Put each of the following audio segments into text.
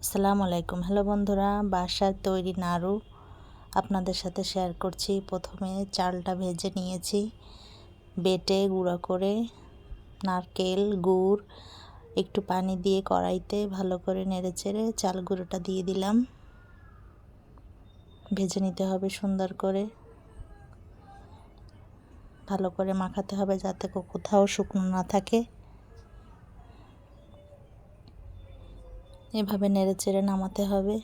আসসালামু আলাইকুম। হ্যালো বন্ধুরা, বাসার তৈরি নাড়ু আপনাদের সাথে শেয়ার করছি। প্রথমে চালটা ভেজে নিয়েছি, বেটে গুঁড়ো করে নারকেল গুড় একটু পানি দিয়ে কড়াইতে ভালো করে নেড়েচেড়ে চাল গুঁড়োটা দিয়ে দিলাম। ভেজে নিতে হবে সুন্দর করে, ভালো করে মাখাতে হবে যাতে কোথাও শুকনো না থাকে। এভাবে নেড়েচেড়ে নামাতে হবে।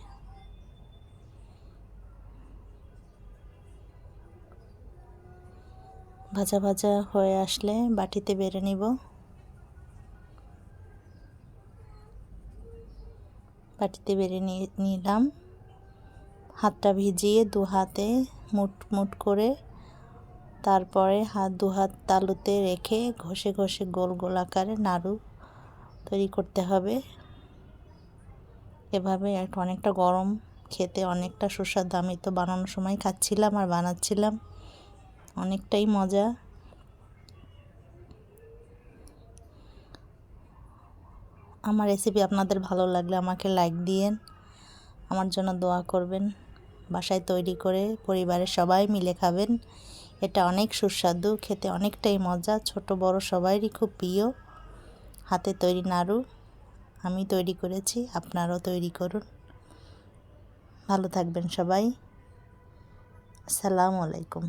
ভাজা ভাজা হয়ে আসলে বাটিতে বেড়ে নিব। বাটিতে বেড়ে নিলাম। হাতটা ভিজিয়ে দু হাতে মুট মুট করে তারপরে দু হাত তালুতে রেখে ঘষে ঘষে গোল গোল আকারে নাড়ু তৈরি করতে হবে। এভাবে অনেকটা গরম, খেতে অনেকটা সুস্বাদু। আমি তো বানানোর সময় খাচ্ছিলাম আর বানাচ্ছিলাম, অনেকটাই মজা। আমার রেসিপি আপনাদের ভালো লাগলে আমাকে লাইক দিয়েন, আমার জন্য দোয়া করবেন। বাসায় তৈরি করে পরিবারের সবাই মিলে খাবেন। এটা অনেক সুস্বাদু, খেতে অনেকটাই মজা। ছোট বড় সবাইরই খুব প্রিয় হাতে তৈরি নাড়ু। আমি তৈরি করেছি, আপনারাও তৈরি করুন। ভালো থাকবেন সবাই। আসসালামু আলাইকুম।